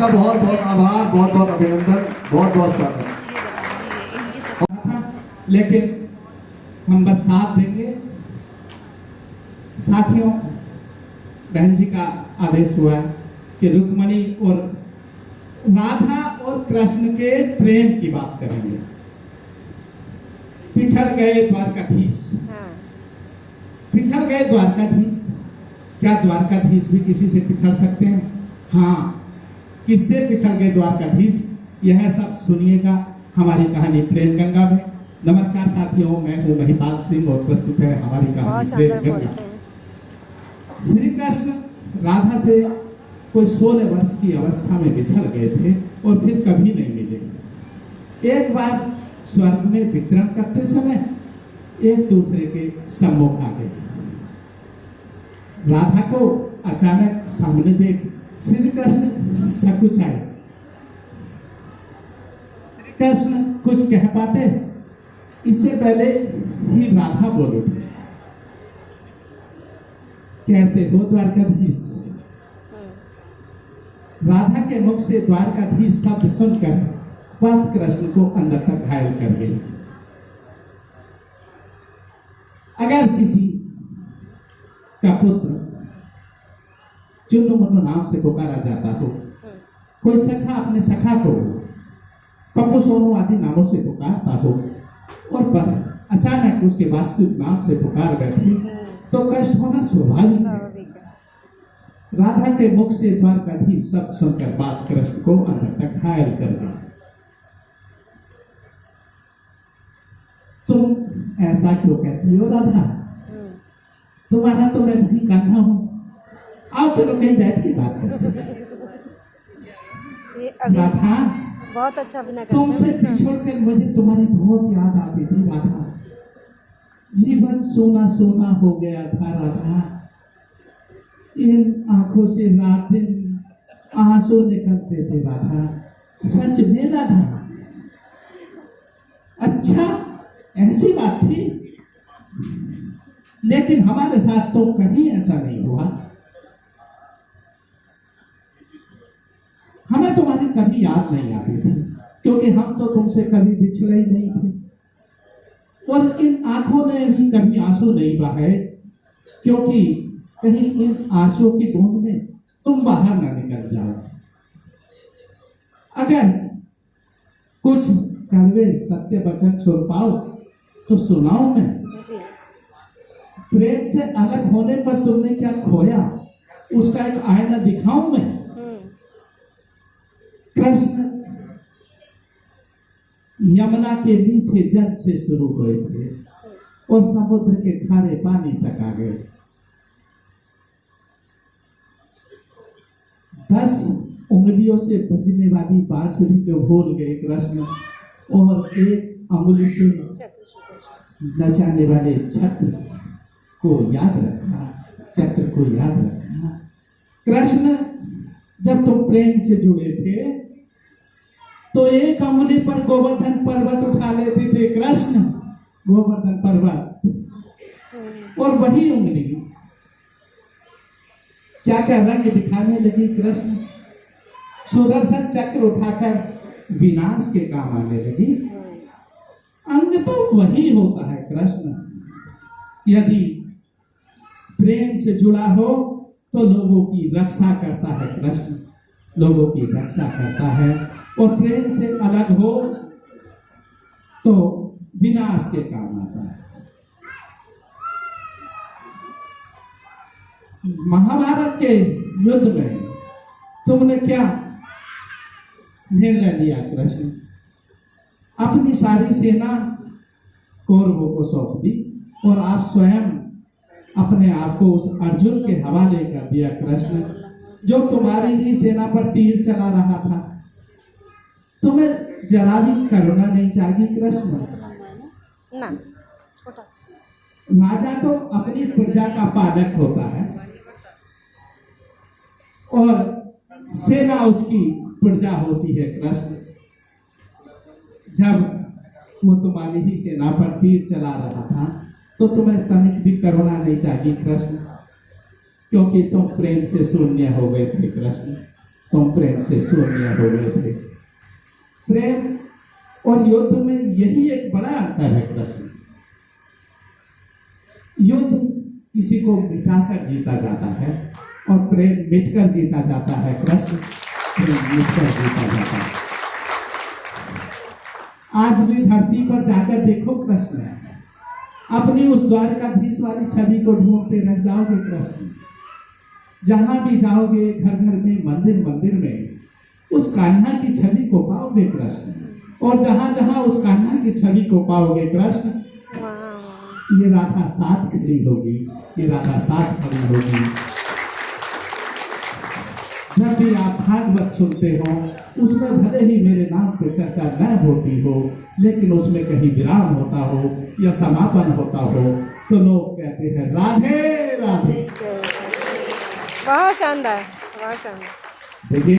आपका बहुत बहुत आभार, बहुत बहुत अभिनंदन, बहुत बहुत स्वागत। लेकिन हम बस साथ देंगे। साथियों, बहन जी का आदेश हुआ कि रुक्मणी और राधा और कृष्ण के प्रेम की बात करेंगे। पिछड़ गए द्वारकाधीश, पिछड़ गए द्वारकाधीश। क्या द्वारकाधीश भी किसी से पिछड़ सकते हैं? हाँ, किससे पिछड़ गए द्वारकाधीश, यह सब सुनिएगा हमारी कहानी प्रेम गंगा में। नमस्कार साथियों, मैं हूँ महिपाल सिंह और प्रस्तुत है हमारी कहानी प्रेम गंगा। श्री कृष्ण राधा से कोई 16 वर्ष की अवस्था में बिछड़ गए थे और फिर कभी नहीं मिले। एक बार स्वर्ग में विचरण करते समय एक दूसरे के सम्मुख आ गए। राधा को अचानक सामने देख श्री कृष्ण सकुचाए। श्री कृष्ण कुछ कह पाते इससे पहले ही राधा बोल उठी, कैसे हो द्वारकाधीश? राधा के मुख से द्वारकाधीश शब्द सुनकर बात कृष्ण को अंदर तक घायल कर गई। अगर किसी का पुत्र चुन्नू मुन्नू नाम से पुकारा जाता हो, कोई सखा अपने सखा को पप्पू सोनू आदि नामों से पुकारता हो और बस अचानक उसके वास्तविक नाम से पुकार बैठे तो कष्ट होना स्वाभाविक है। राधा के मुख से द्वारकाधीश शब्द सुनकर बात कृष्ण को अंदर तक घायल कर गई। तुम ऐसा क्यों कहती हो राधा? तुम्हारा तो मैं नहीं कान्हा हूं। आओ चलो कहीं बैठ के बात करते हैं। राधा, बहुत अच्छा अभिनय करते तुमसे पिछड़कर मुझे तुम्हारी बहुत याद आती थी राधा। जीवन सोना सोना हो गया था राधा। इन आंखों से रात दिन आंसू निकलते थे राधा। सच में राधा? अच्छा, ऐसी बात थी, लेकिन हमारे साथ तो कभी ऐसा नहीं हुआ। हमें तुम्हारी कभी याद नहीं आती थी, क्योंकि हम तो तुमसे कभी बिछड़े ही नहीं थे। और इन आंखों ने भी कभी आंसू नहीं बहाए, क्योंकि कहीं इन आंसुओं की बूंद में तुम बाहर ना निकल जाओ। अगर कुछ कड़वे सत्य वचन सुन पाओ तो सुनाओ मैं। प्रेम से अलग होने पर तुमने क्या खोया, उसका एक आईना दिखाऊं मैं। कृष्ण यमुना के मीठे जल से शुरू हुए थे और समुद्र के खारे पानी तक आ गए। 10 उंगलियों से बजने वाली बांसुरी को भूल गए कृष्ण और एक अंगुली से नचाने वाले छत्र को याद रखा, चक्र को याद रखा। कृष्ण, जब तुम प्रेम से जुड़े थे तो एक अंगुली पर गोवर्धन पर्वत उठा लेते थे कृष्ण, गोवर्धन पर्वत, और वही उंगली क्या क्या रंग दिखाने लगी कृष्ण। सुदर्शन चक्र उठाकर विनाश के काम आने लगी। अंग तो वही होता है कृष्ण। यदि प्रेम से जुड़ा हो तो लोगों की रक्षा करता है कृष्ण, लोगों की रक्षा करता है। और प्रेम से अलग हो तो विनाश के काम आता है। महाभारत के युद्ध में तुमने क्या निर्णय लिया कृष्ण? अपनी सारी सेना कौरवों को सौंप दी और आप स्वयं अपने आप को उस अर्जुन के हवाले कर दिया कृष्ण, जो तुम्हारी ही सेना पर तीर चला रहा था। तुम्हें जरा भी करुणा नहीं जागी कृष्ण? ना, छोटा सा। राजा तो अपनी प्रजा का पालक होता है और सेना उसकी प्रजा होती है कृष्ण। जब वो तुम्हारी ही सेना पर तीर चला रहा था तो तुम्हें तनिक भी करुणा नहीं जागी कृष्ण, क्योंकि तुम प्रेम से शून्य हो गए थे कृष्ण। तुम प्रेम से शून्य हो गए थे। प्रेम और युद्ध में यही एक बड़ा अंतर है कृष्ण। युद्ध किसी को मिटाकर जीता जाता है और प्रेम मिटकर जीता जाता है। कृष्ण प्रेम मिटकर जीता जाता है। आज भी धरती पर जाकर देखो कृष्ण, अपनी उस द्वारकाधीश वाली छवि को ढूंढते रह जाओगे कृष्ण। जहां भी जाओगे, घर घर में, मंदिर मंदिर में उस कान्हा की छवि को पाओगे कृष्ण। और जहां जहां उस कान्हा की छवि को पाओगे कृष्ण, ये राधा साथ खड़ी होगी, ये राधा साथ खड़ी होगी। जब भी आप भागवत सुनते हो, उसमें भले ही मेरे नाम पे चर्चा न होती हो, लेकिन उसमें कहीं विराम होता हो या समापन होता हो तो लोग कहते हैं राधे राधे। बहुत शानदार, बहुत शानदार। देखिए